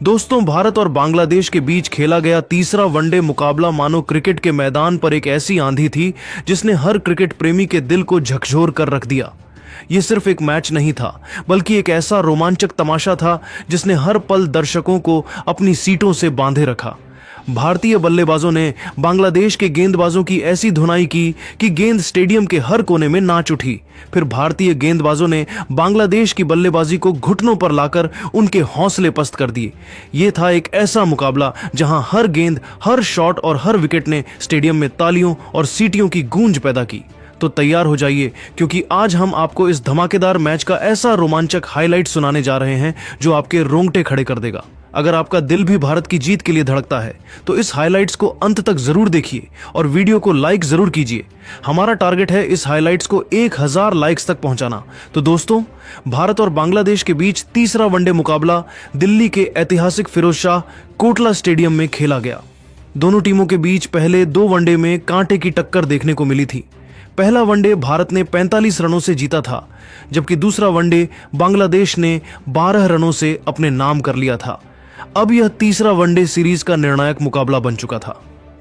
दोस्तों, भारत और बांग्लादेश के बीच खेला गया तीसरा वनडे मुकाबला मानो क्रिकेट के मैदान पर एक ऐसी आंधी थी जिसने हर क्रिकेट प्रेमी के दिल को झकझोर कर रख दिया। यह सिर्फ एक मैच नहीं था, बल्कि एक ऐसा रोमांचक तमाशा था जिसने हर पल दर्शकों को अपनी सीटों से बांधे रखा। भारतीय बल्लेबाजों ने बांग्लादेश के गेंदबाजों की ऐसी धुनाई की कि गेंद स्टेडियम के हर कोने में नाच उठी। फिर भारतीय गेंदबाजों ने बांग्लादेश की बल्लेबाजी को घुटनों पर लाकर उनके हौसले पस्त कर दिए। यह था एक ऐसा मुकाबला जहां हर गेंद, हर शॉट और हर विकेट ने स्टेडियम में तालियों और सीटियों की गूंज पैदा की। तो तैयार हो जाइए, क्योंकि आज हम आपको इस धमाकेदार मैच का ऐसा रोमांचक हाईलाइट सुनाने जा रहे हैं जो आपके रोंगटे खड़े कर देगा। अगर आपका दिल भी भारत की जीत के लिए धड़कता है तो इस हाइलाइट्स को अंत तक जरूर देखिए और वीडियो को लाइक जरूर कीजिए। हमारा टारगेट है इस हाइलाइट्स को 1000 लाइक्स तक पहुंचाना। तो दोस्तों, भारत और बांग्लादेश के बीच तीसरा वनडे मुकाबला दिल्ली के ऐतिहासिक फिरोजशाह कोटला स्टेडियम में खेला गया। दोनों टीमों के बीच पहले 2 वनडे में कांटे की टक्कर देखने को मिली थी। पहला वनडे भारत ने 45 रनों से जीता था, जबकि दूसरा वनडे बांग्लादेश ने 12 रनों से अपने नाम कर लिया था। अब यह तीसरा वनडे सीरीज का निर्णायक मुकाबला बन चुका था।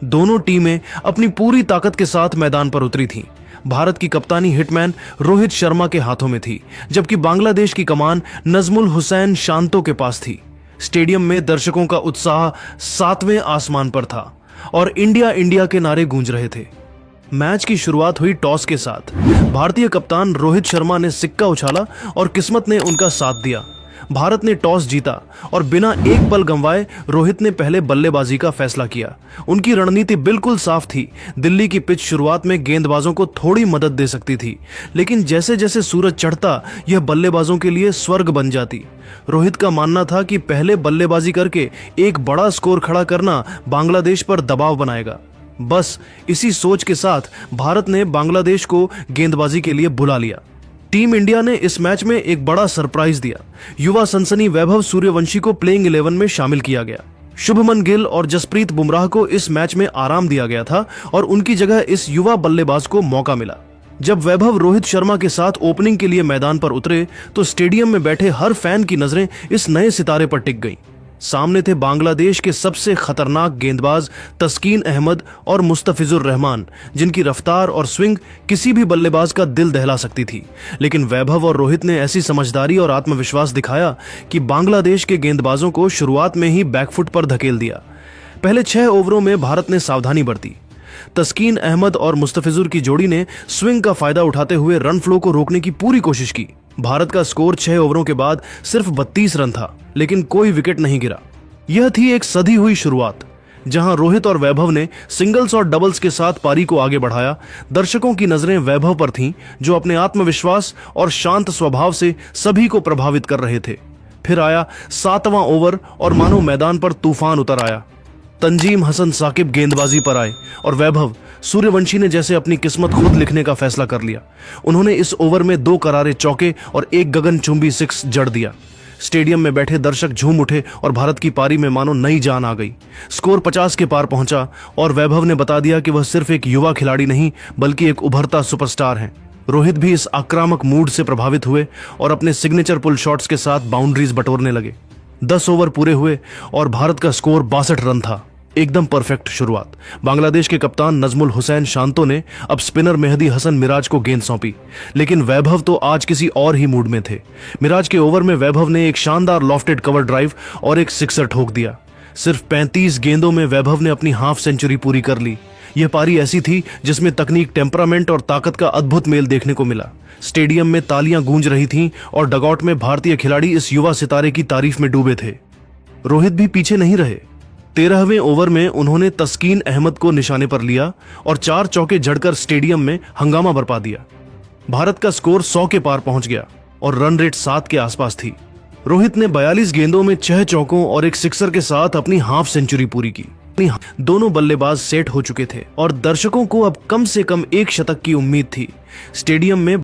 दोनों टीमें अपनी पूरी ताकत के साथ मैदान पर उतरी थीं। भारत की कप्तानी हिटमैन रोहित शर्मा के हाथों में थी, जबकि बांग्लादेश की कमान नजमुल हुसैन शांतो के पास थी। स्टेडियम में दर्शकों का उत्साह 7वें आसमान पर था और इंडिया इंडिया के नारे गूंज रहे थे। मैच की शुरुआत हुई टॉस के साथ। भारतीय कप्तान रोहित शर्मा ने सिक्का उछाला और किस्मत ने उनका साथ दिया। भारत ने टॉस जीता और बिना एक पल गंवाए रोहित ने पहले बल्लेबाजी का फैसला किया। उनकी रणनीति बिल्कुल साफ थी। दिल्ली की पिच शुरुआत में गेंदबाजों को थोड़ी मदद दे सकती थी, लेकिन जैसे जैसे सूरज चढ़ता यह बल्लेबाजों के लिए स्वर्ग बन जाती। रोहित का मानना था कि पहले बल्लेबाजी करके एक बड़ा स्कोर खड़ा करना बांग्लादेश पर दबाव बनाएगा। बस इसी सोच के साथ भारत ने बांग्लादेश को गेंदबाजी के लिए बुला लिया। टीम इंडिया ने इस मैच में एक बड़ा सरप्राइज दिया। युवा सनसनी वैभव सूर्यवंशी को प्लेइंग 11 में शामिल किया गया। शुभमन गिल और जसप्रीत बुमराह को इस मैच में आराम दिया गया था और उनकी जगह इस युवा बल्लेबाज को मौका मिला। जब वैभव रोहित शर्मा के साथ ओपनिंग के लिए मैदान पर उतरे तो स्टेडियम में बैठे हर फैन की नजरें इस नए सितारे पर टिक गईं। सामने थे बांग्लादेश के सबसे खतरनाक गेंदबाज तस्कीन अहमद और मुस्तफिजुर रहमान, जिनकी रफ्तार और स्विंग किसी भी बल्लेबाज का दिल दहला सकती थी। लेकिन वैभव और रोहित ने ऐसी समझदारी और आत्मविश्वास दिखाया कि बांग्लादेश के गेंदबाजों को शुरुआत में ही बैकफुट पर धकेल दिया। पहले 6 ओवरों में भारत ने सावधानी बरती। तस्कीन अहमद और मुस्तफिजुर की जोड़ी ने स्विंग का फायदा उठाते हुए रन फ्लो को रोकने की पूरी कोशिश की। भारत का स्कोर 6 ओवरों के बाद सिर्फ 32 रन था, लेकिन कोई विकेट नहीं गिरा। यह थी एक सधी हुई शुरुआत, जहां रोहित और वैभव ने सिंगल्स और डबल्स के साथ पारी को आगे बढ़ाया। दर्शकों की नजरें वैभव पर थीं, जो अपने आत्मविश्वास और शांत स्वभाव से सभी को प्रभावित कर रहे थे। फिर आया 7वां ओवर और मानो मैदान पर तूफान उतर आया। तंजीम हसन साकिब गेंदबाजी पर आए और वैभव सूर्यवंशी ने जैसे अपनी किस्मत खुद लिखने का फैसला कर लिया। उन्होंने इस ओवर में 2 करारे चौके और 1 गगनचुंबी 6 जड़ दिया। स्टेडियम में बैठे दर्शक झूम उठे और भारत की पारी में मानो नई जान आ गई। स्कोर 50 के पार पहुंचा और वैभव ने बता दिया कि वह सिर्फ एक युवा खिलाड़ी नहीं, बल्कि एक उभरता सुपरस्टार हैं। रोहित भी इस आक्रामक मूड से प्रभावित हुए और अपने सिग्नेचर पुल शॉट्स के साथ बाउंड्रीज बटोरने लगे। 10 ओवर पूरे हुए और भारत का स्कोर 62 रन था। एकदम परफेक्ट शुरुआत। बांग्लादेश के कप्तान नजमुल हुसैन शांतो ने अब स्पिनर मेहदी हसन मिराज को गेंद सौंपी, लेकिन वैभव तो आज किसी और ही मूड में थे। मिराज के ओवर में वैभव ने एक शानदार लॉफ्टेड कवर ड्राइव और एक सिक्सर ठोक दिया। सिर्फ 35 गेंदों में वैभव ने अपनी हाफ सेंचुरी पूरी कर ली। यह पारी ऐसी थी जिसमें तकनीक, टेम्परामेंट और ताकत का अद्भुत मेल देखने को मिला। स्टेडियम में तालियां गूंज रही थीं और डगआउट में भारतीय खिलाड़ी इस युवा सितारे की तारीफ में डूबे थे। रोहित भी पीछे नहीं रहे। 13वें ओवर में उन्होंने तस्कीन अहमद को निशाने पर लिया और 4 चौके जड़कर स्टेडियम में हंगामा बरपा दिया। भारत का स्कोर 100 के पार पहुंच गया और रन रेट 7 के आसपास थी। रोहित ने 42 गेंदों में 6 चौकों और एक सिक्सर के साथ अपनी हाफ सेंचुरी पूरी की। दोनों बल्लेबाज सेट हो चुके थे और दर्शकों को अब कम से कम 1 शतक की उम्मीद थी। स्टेडियम में